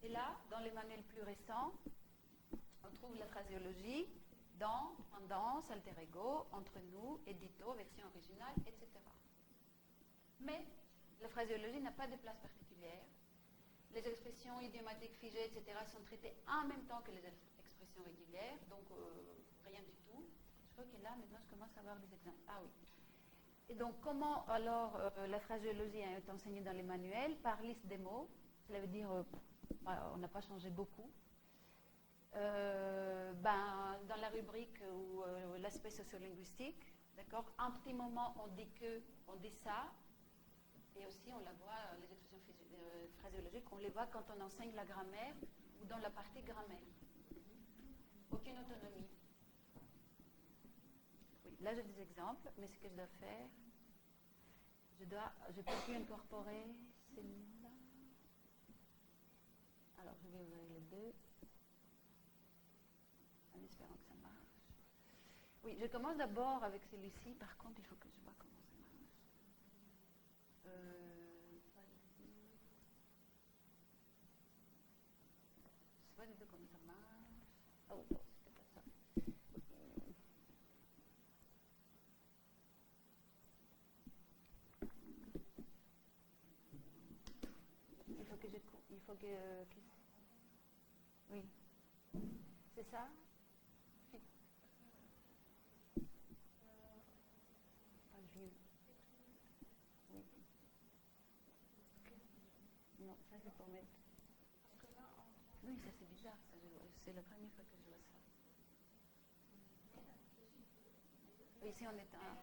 Et là, dans les manuels plus récents, on trouve la phraséologie dans tendance, alter ego, entre nous, édito, version originale, etc. Mais la phraséologie n'a pas de place particulière. Les expressions idiomatiques figées, etc. sont traitées en même temps que les expressions régulières, donc rien du tout. Je crois que là, maintenant, je commence à avoir des exemples. Ah oui. Et donc, comment alors la phraséologie est enseignée dans les manuels? Par liste des mots. Cela veut dire, on n'a pas changé beaucoup. Dans la rubrique ou l'aspect sociolinguistique, d'accord, un petit moment on dit que, on dit ça, et aussi on la voit, les expressions phraséologiques, on les voit quand on enseigne la grammaire ou dans la partie grammaire. Aucune autonomie. Oui, là j'ai des exemples, mais ce que je dois faire, je peux plus incorporer celle-là. Alors je vais ouvrir les deux. En espérant que ça marche. Oui, je commence d'abord avec celui-ci. Par contre, il faut que je vois comment ça marche. Je sais pas du tout comment ça marche. Oh, non, c'était pas ça. Il faut que oui. C'est ça? Pas vieux. Oui. Non, ça c'est pour mettre. Oui, ça c'est bizarre. C'est la première fois que je vois ça. Oui, ici on est un.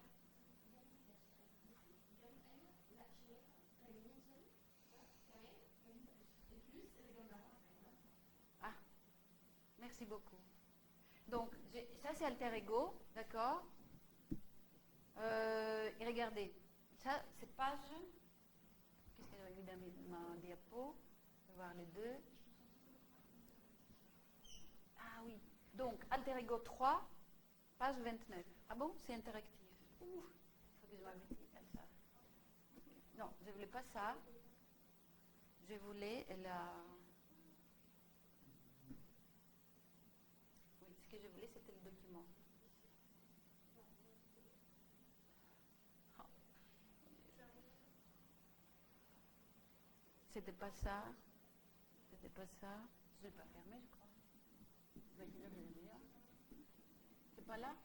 Ah, merci beaucoup. Donc, ça c'est alter ego, d'accord. Et regardez, ça c'est page. Qu'est-ce que j'avais mis dans ma diapo? On va voir les deux. Ah oui. Donc, alter ego 3, page 29. Ah bon? C'est interactif. Ouh, il faut que je m'habitue à ça. Non, je ne voulais pas ça. Je voulais la. Oui, ce que je voulais, c'était le document. Oh. C'était pas ça. C'était pas ça. Je ne l'ai pas fermé, je crois. C'est pas là?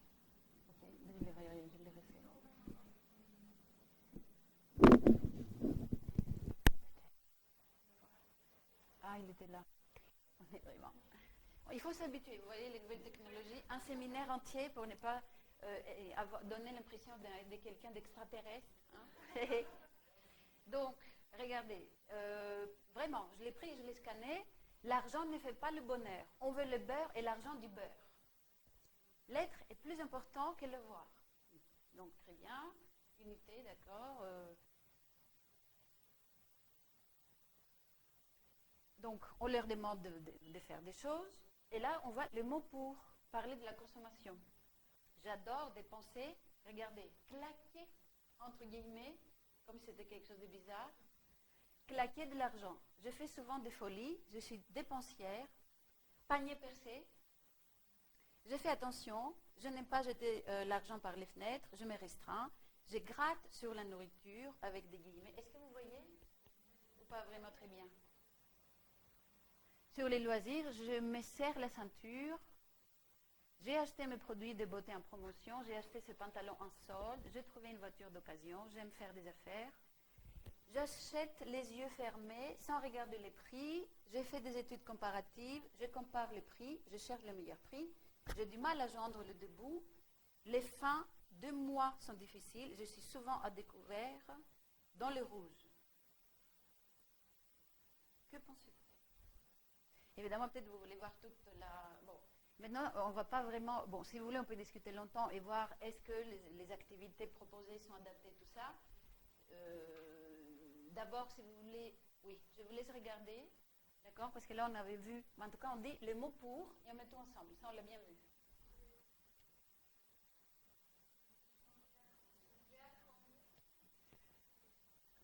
Ok, je l'ai refait. Ah, il était là. On est vraiment. Il faut s'habituer, vous voyez, les nouvelles technologies. Un séminaire entier pour ne pas donner l'impression de quelqu'un d'extraterrestre. Hein. Donc, regardez, vraiment, je l'ai pris, je l'ai scanné. L'argent ne fait pas le bonheur. On veut le beurre et l'argent du beurre. L'être est plus important que le voir. Donc, très bien. Unité, d'accord. Donc, on leur demande de faire des choses. Et là, on voit le mot pour parler de la consommation. J'adore dépenser. Regardez, claquer, entre guillemets, comme si c'était quelque chose de bizarre. Claquer de l'argent. Je fais souvent des folies. Je suis dépensière. Panier percé. Je fais attention. Je n'aime pas jeter l'argent par les fenêtres. Je me restreins. Je gratte sur la nourriture avec des guillemets. Est-ce que vous voyez? Ou pas vraiment très bien? Sur les loisirs, je me serre la ceinture. J'ai acheté mes produits de beauté en promotion. J'ai acheté ce pantalon en solde. J'ai trouvé une voiture d'occasion. J'aime faire des affaires. J'achète les yeux fermés sans regarder les prix. J'ai fait des études comparatives. Je compare les prix. Je cherche le meilleur prix. J'ai du mal à joindre le debout. Les fins de mois sont difficiles. Je suis souvent à découvert dans le rouge. Que pensez-vous? Évidemment, peut-être vous voulez voir toute la. Bon, maintenant, on ne va pas vraiment. Bon, si vous voulez, on peut discuter longtemps et voir est-ce que les activités proposées sont adaptées, tout ça. D'abord, si vous voulez. Oui, je vous laisse regarder. D'accord? Parce que là, on avait vu. En tout cas, on dit le mot pour et on met tout ensemble. Ça, on l'a bien vu.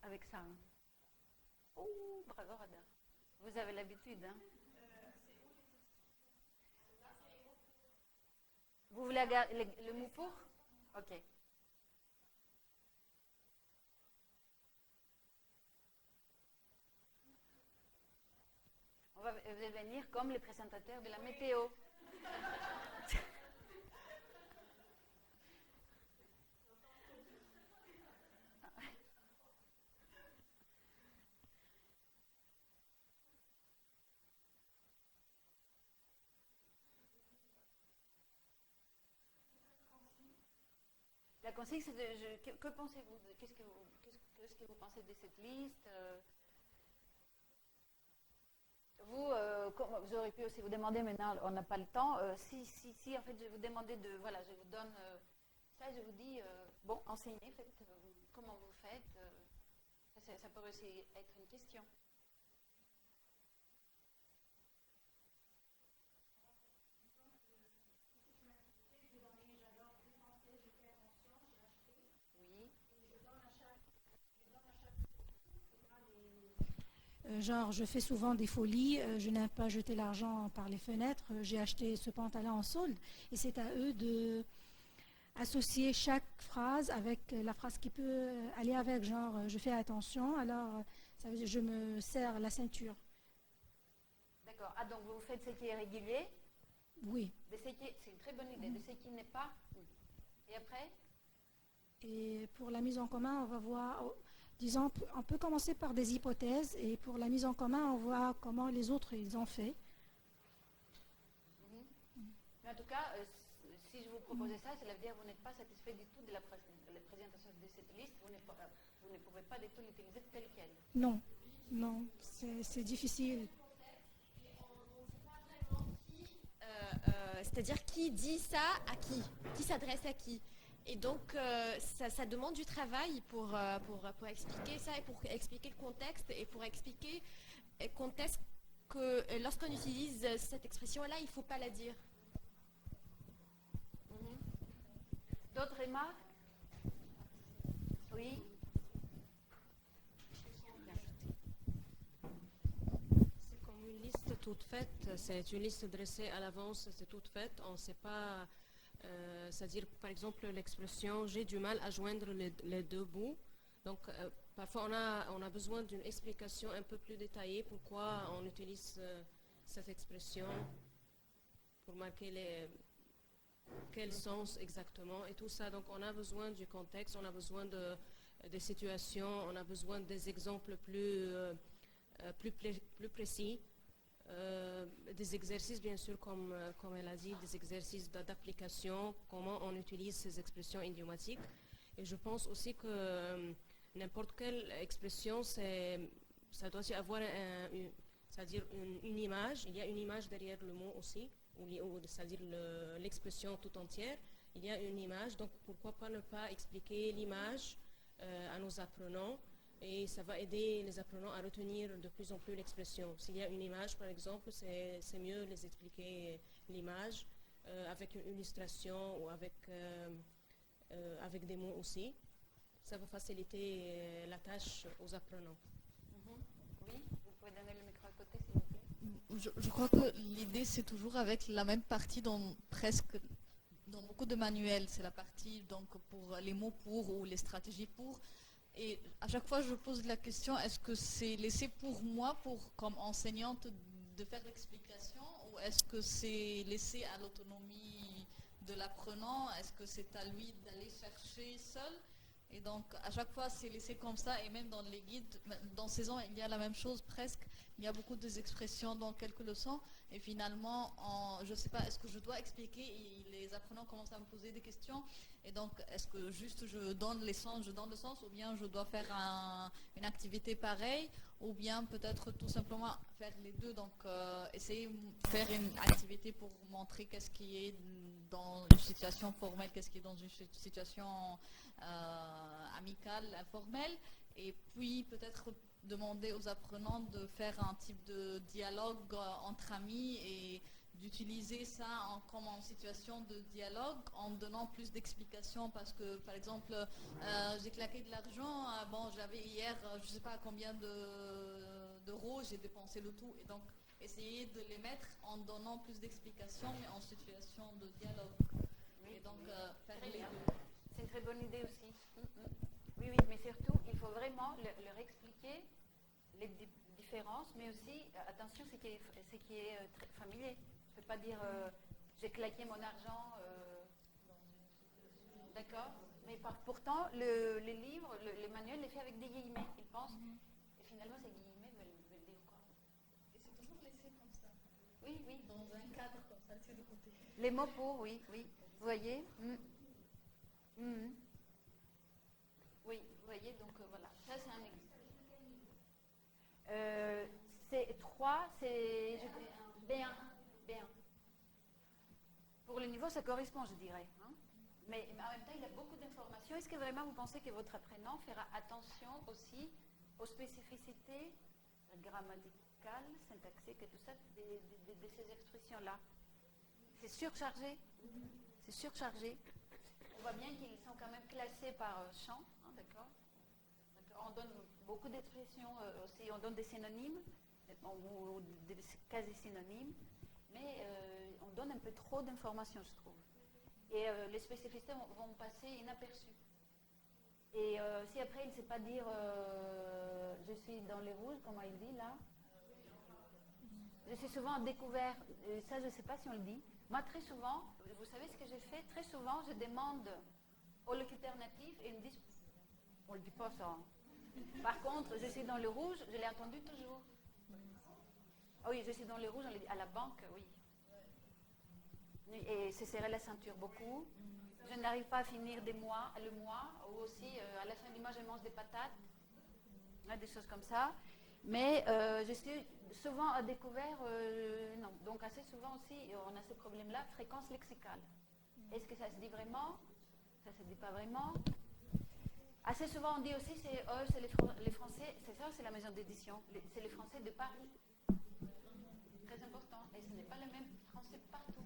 Avec ça. Hein. Oh, bravo, Radar. Vous avez l'habitude, hein? Vous voulez le mot pour? Ok. Vous allez venir comme les présentateurs de la météo. La consigne, c'est que pensez-vous? Qu'est-ce que vous pensez de cette liste? Vous aurez pu aussi vous demander, maintenant on n'a pas le temps, si en fait je vous demandais de, voilà, je vous donne ça, je vous dis, bon, enseignez, faites, comment vous faites, ça pourrait aussi être une question. Oui. Genre, je fais souvent des folies, je n'aime pas jeter l'argent par les fenêtres, j'ai acheté ce pantalon en solde et c'est à eux de associer chaque phrase avec la phrase qui peut aller avec, genre, je fais attention, alors ça veut dire je me serre la ceinture. D'accord. Ah, donc vous faites ce qui est régulier. Oui. C'est une très bonne idée, de ce qui n'est pas. Et après? Et pour la mise en commun, on va voir, disons, on peut commencer par des hypothèses et pour la mise en commun, on voit comment les autres ils ont fait. Mais en tout cas, si je vous proposais ça, cela veut dire que vous n'êtes pas satisfait du tout de la présentation de cette liste, vous ne pouvez pas du tout l'utiliser telle qu'elle. Non, non, c'est difficile. C'est-à-dire qui dit ça à qui s'adresse à qui. Et donc, ça demande du travail pour expliquer ça et pour expliquer le contexte et pour expliquer quand est-ce que lorsqu'on utilise cette expression-là, il ne faut pas la dire. D'autres remarques? Oui. C'est comme une liste toute faite, c'est une liste dressée à l'avance, c'est toute faite, on ne sait pas, c'est-à-dire par exemple l'expression j'ai du mal à joindre les deux bouts. Donc parfois on a besoin d'une explication un peu plus détaillée pourquoi on utilise cette expression pour marquer quel sens exactement et tout ça. Donc on a besoin du contexte, on a besoin des situations, on a besoin des exemples plus précis, des exercices bien sûr comme elle a dit, des exercices d'application, comment on utilise ces expressions idiomatiques. Et je pense aussi que n'importe quelle expression, ça doit aussi avoir c'est-à-dire une image, il y a une image derrière le mot aussi, c'est-à-dire l'expression tout entière, il y a une image, donc pourquoi pas ne pas expliquer l'image à nos apprenants et ça va aider les apprenants à retenir de plus en plus l'expression. S'il y a une image par exemple, c'est mieux les expliquer l'image avec une illustration ou avec des mots aussi. Ça va faciliter la tâche aux apprenants. Oui, vous pouvez donner le micro à côté s'il vous plaît. Je crois que l'idée c'est toujours avec la même partie dans beaucoup de manuels, c'est la partie donc pour les mots pour ou les stratégies pour. Et à chaque fois je pose la question, est-ce que c'est laissé pour moi, comme enseignante, de faire l'explication, ou est-ce que c'est laissé à l'autonomie de l'apprenant, est-ce que c'est à lui d'aller chercher seul? Et donc à chaque fois c'est laissé comme ça, et même dans les guides, dans Saison il y a la même chose presque, il y a beaucoup d'expressions dans quelques leçons, et finalement je ne sais pas, est-ce que je dois expliquer, et les apprenants commencent à me poser des questions, et donc est-ce que juste je donne le sens, ou bien je dois faire une activité pareille, ou bien peut-être tout simplement faire les deux, donc essayer de faire une activité pour montrer qu'est-ce qui est dans une situation formelle, qu'est-ce qui est dans une situation amicale, informelle, et puis peut-être demander aux apprenants de faire un type de dialogue entre amis et d'utiliser ça comme en situation de dialogue en donnant plus d'explications, parce que par exemple j'ai claqué de l'argent, bon j'avais hier je ne sais pas combien d'euros, j'ai dépensé le tout. Et donc, essayer de les mettre en donnant plus d'explications, mais en situation de dialogue. Oui, Et donc, oui. faire Très les bien. deux. C'est une très bonne idée aussi. Oui, oui, mais surtout, il faut vraiment leur expliquer les différences, mais aussi, attention, ce qui est très familier. Je ne peux pas dire j'ai claqué mon argent. D'accord. Mais pourtant, le livre, le manuel est fait avec des guillemets, ils pensent. Et finalement, ces guillemets veulent dire quoi? Et c'est toujours laissé comme ça, Oui, oui. dans un cadre comme ça, c'est de côté. Les mots pour, oui, oui. Vous voyez? Oui, vous voyez, donc voilà. Ça, c'est un exemple. C'est 3, c'est B1. B1. Pour le niveau, ça correspond, je dirais. Hein. Mais en même temps, il a beaucoup d'informations. Est-ce que vraiment vous pensez que votre apprenant fera attention aussi aux spécificités grammaticales, syntaxiques et tout ça de ces expressions-là? C'est surchargé. C'est surchargé. On voit bien qu'ils sont quand même classés par champ, hein, d'accord? On donne beaucoup d'expressions aussi, on donne des synonymes ou des quasi-synonymes, mais on donne un peu trop d'informations, je trouve. Et les spécificités vont passer inaperçues. Et si après il ne sait pas dire je suis dans les rouges, comme il dit là, je suis souvent en découvert, ça je ne sais pas si on le dit. Moi très souvent, vous savez ce que j'ai fait? Très souvent je demande au locuteur natif et ils me disent, on ne le dit pas ça. Hein. Par contre, je suis dans le rouge, je l'ai entendu toujours. Ah oui, je suis dans le rouge, on l'a dit à la banque, oui. Et se serrer la ceinture beaucoup. Je n'arrive pas à finir le mois, ou aussi à la fin du mois, je mange des patates, des choses comme ça. Mais je suis souvent à découvert, non. Donc assez souvent aussi, on a ce problème-là, fréquence lexicale. Est-ce que ça se dit vraiment? Ça ne se dit pas vraiment. Assez souvent, on dit aussi, c'est les Français, c'est ça, c'est la maison d'édition, c'est les Français de Paris. Très important. Et ce n'est pas le même français partout.